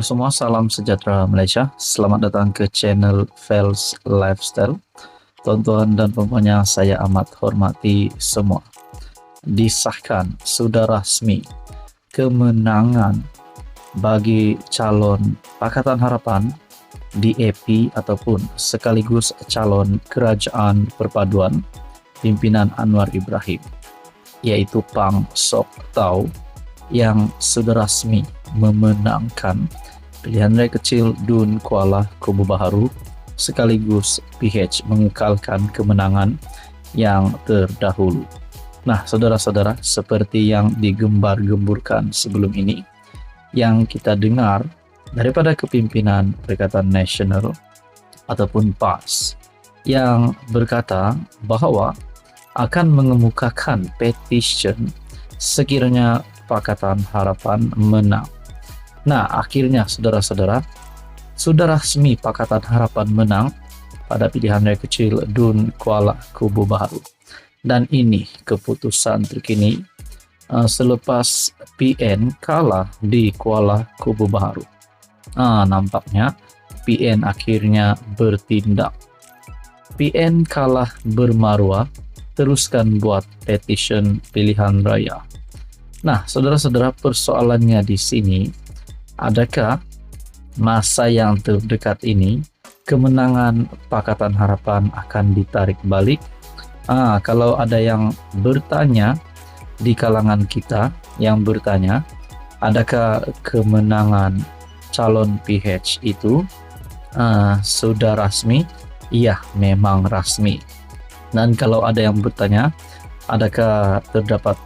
Halo semua, salam sejahtera Malaysia. Selamat datang ke channel Fels Lifestyle. Tuan-tuan dan puan-puan saya amat hormati semua. Disahkan sudah rasmi kemenangan bagi calon Pakatan Harapan DAP ataupun sekaligus calon Kerajaan Perpaduan pimpinan Anwar Ibrahim, yaitu Pang Sok Tau, yang sudah rasmi memenangkan pilihan raya kecil Dun Kuala Kubu Baharu, sekaligus PH mengekalkan kemenangan yang terdahulu. Nah, saudara-saudara, seperti yang digembar-gemburkan sebelum ini, yang kita dengar daripada kepimpinan Perikatan Nasional ataupun PAS, yang berkata bahwa akan mengemukakan petition sekiranya Pakatan Harapan menang. Nah, akhirnya saudara-saudara, sudah rasmi Pakatan Harapan menang pada pilihan raya kecil Dun Kuala Kubu Baharu. Dan ini keputusan terkini selepas PN kalah di Kuala Kubu Baharu. Nampaknya PN akhirnya bertindak. PN kalah bermaruah, teruskan buat petition pilihan raya. Nah, saudara-saudara, persoalannya di sini, adakah masa yang terdekat ini kemenangan Pakatan Harapan akan ditarik balik? Kalau ada yang bertanya di kalangan kita, yang bertanya, adakah kemenangan calon PH itu sudah rasmi? Iya, memang rasmi. Dan kalau ada yang bertanya, adakah terdapat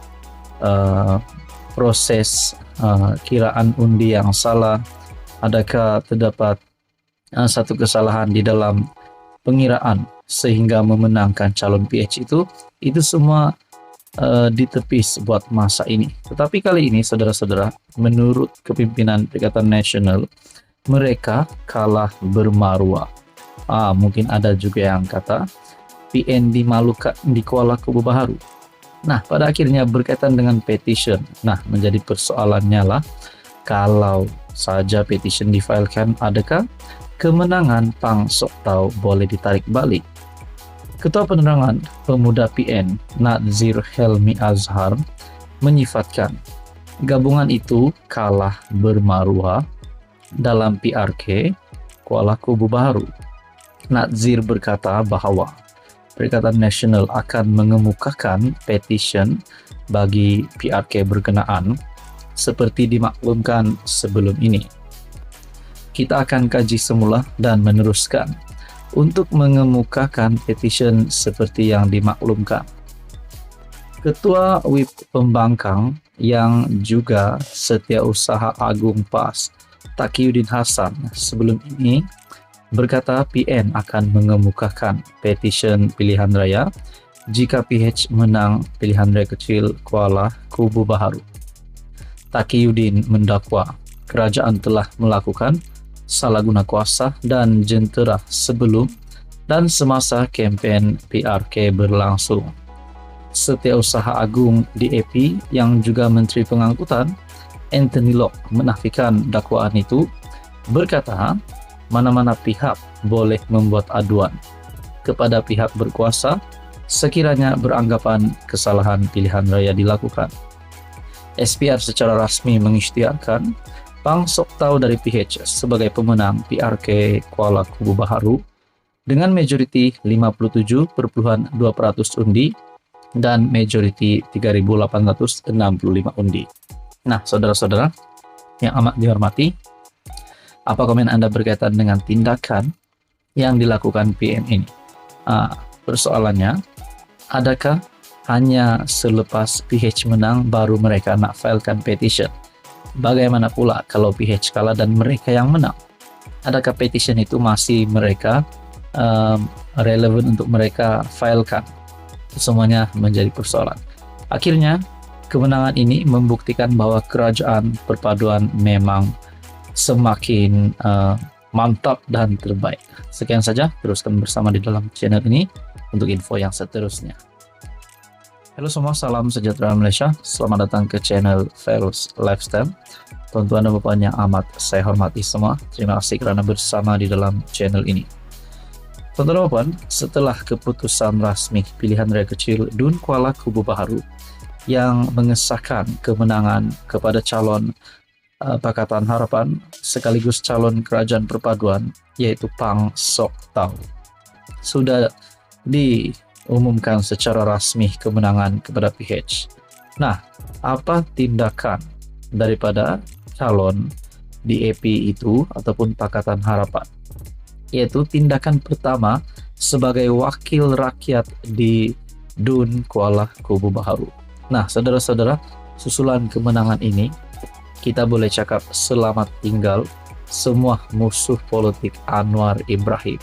proses kiraan undi yang salah, adakah terdapat satu kesalahan di dalam pengiraan sehingga memenangkan calon PH itu semua ditepis buat masa ini. Tetapi kali ini, saudara-saudara, menurut kepimpinan Perikatan Nasional, mereka kalah bermaruah. Mungkin ada juga yang kata PN dimalukan di Kuala Kubu Baharu. Nah, pada akhirnya berkaitan dengan petition. Nah, menjadi persoalannya lah, kalau saja petition difailkan, adakah kemenangan Pang Sok Tau boleh ditarik balik? Ketua Penerangan Pemuda PN, Nazir Helmi Azhar, menyifatkan gabungan itu kalah bermaruah dalam PRK Kuala Kubu Baharu. Nazir berkata bahwa Perikatan Nasional akan mengemukakan petition bagi PRK berkenaan seperti dimaklumkan sebelum ini. Kita akan kaji semula dan meneruskan untuk mengemukakan petition seperti yang dimaklumkan. Ketua WIP Pembangkang yang juga Setiausaha Agung PAS, Taqiyuddin Hasan, sebelum ini berkata PN akan mengemukakan petition pilihan raya jika PH menang pilihan raya kecil Kuala Kubu Baharu. Taqiyuddin mendakwa kerajaan telah melakukan salah guna kuasa dan jentera sebelum dan semasa kempen PRK berlangsung. Setiausaha Agung DAP yang juga Menteri Pengangkutan, Anthony Lok, menafikan dakwaan itu, berkata mana-mana pihak boleh membuat aduan kepada pihak berkuasa sekiranya beranggapan kesalahan pilihan raya dilakukan. SPR secara rasmi mengisytiharkan Pang Sok Tau dari PH sebagai pemenang PRK Kuala Kubu Baharu dengan majoriti 57,2% undi dan majoriti 3.865 undi. Nah, saudara-saudara yang amat dihormati, apa komen Anda berkaitan dengan tindakan yang dilakukan PN ini? Persoalannya, adakah hanya selepas PH menang baru mereka nak filekan petition? Bagaimana pula kalau PH kalah dan mereka yang menang? Adakah petition itu masih mereka relevan untuk mereka filekan? Semuanya menjadi persoalan. Akhirnya, kemenangan ini membuktikan bahwa Kerajaan Perpaduan memang semakin mantap dan terbaik. Sekian saja, teruskan bersama di dalam channel ini untuk info yang seterusnya. Halo semua, salam sejahtera Malaysia. Selamat datang ke channel Fels Lifestyle. tuan-tuan dan bapak yang amat saya hormati semua. Terima kasih karena bersama di dalam channel ini. Tuan-tuan dan bapak, setelah keputusan resmi pilihan rakyat kecil DUN Kuala Kubu Baharu yang mengesahkan kemenangan kepada calon Pakatan Harapan sekaligus calon kerajaan perpaduan yaitu Pang Sok Tau, sudah diumumkan secara rasmi kemenangan kepada PH. Nah, apa tindakan daripada calon DAP itu ataupun Pakatan Harapan? Yaitu tindakan pertama sebagai wakil rakyat di DUN Kuala Kubu Baharu. Nah, saudara-saudara, susulan kemenangan ini kita boleh cakap selamat tinggal semua musuh politik Anwar Ibrahim.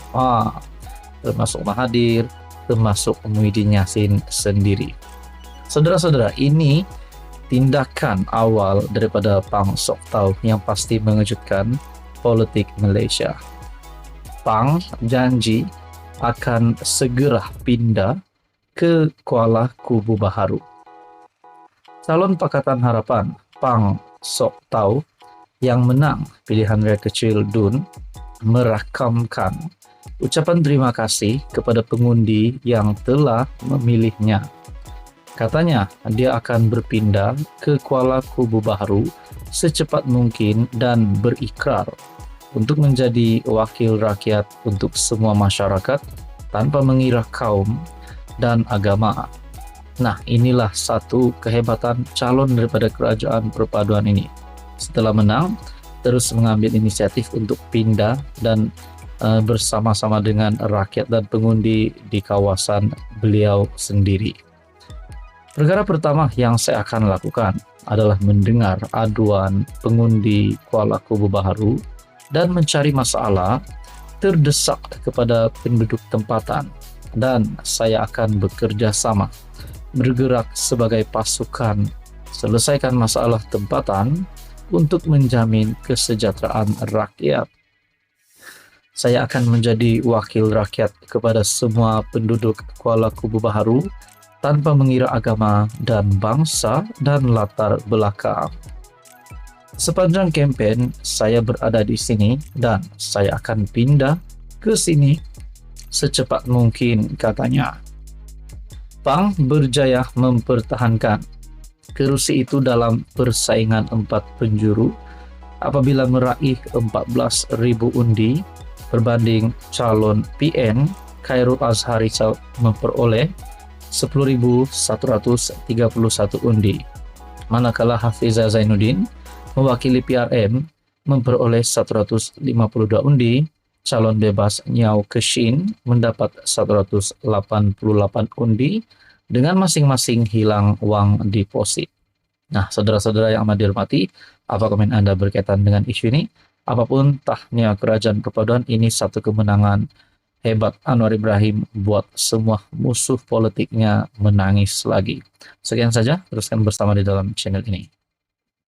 Termasuk Mahathir, termasuk Muhyiddin Yassin sendiri. Saudara-saudara, ini tindakan awal daripada Pang Sok Tau yang pasti mengejutkan politik Malaysia. Pang janji akan segera pindah ke Kuala Kubu Baharu. Calon Pakatan Harapan Pang Sok Tau yang menang pilihan rakyat kecil DUN merakamkan ucapan terima kasih kepada pengundi yang telah memilihnya. Katanya dia akan berpindah ke Kuala Kubu Baharu secepat mungkin dan berikrar untuk menjadi wakil rakyat untuk semua masyarakat tanpa mengira kaum dan agama. Nah, inilah satu kehebatan calon daripada kerajaan perpaduan ini. Setelah menang, terus mengambil inisiatif untuk pindah dan bersama-sama dengan rakyat dan pengundi di kawasan beliau sendiri. Perkara pertama yang saya akan lakukan adalah mendengar aduan pengundi Kuala Kubu Baharu dan mencari masalah terdesak kepada penduduk tempatan, dan saya akan bekerja sama bergerak sebagai pasukan selesaikan masalah tempatan untuk menjamin kesejahteraan rakyat. Saya akan menjadi wakil rakyat kepada semua penduduk Kuala Kubu Baharu tanpa mengira agama dan bangsa dan latar belakang. Sepanjang kempen saya berada di sini dan saya akan pindah ke sini secepat mungkin, katanya. Pang berjaya mempertahankan kerusi itu dalam persaingan 4 penjuru apabila meraih 14.000 undi berbanding calon PN Khairul Azhari memperoleh 10.131 undi. Manakala Hafizah Zainuddin mewakili PRM memperoleh 152 undi, calon bebas Nyau Keshin mendapat 188 undi dengan masing-masing hilang uang deposit. Nah, saudara-saudara yang amat dihormati, apa komen Anda berkaitan dengan isu ini? Apapun tahnya kerajaan perpaduan, ini satu kemenangan hebat Anwar Ibrahim buat semua musuh politiknya menangis lagi. Sekian saja, teruskan bersama di dalam channel ini.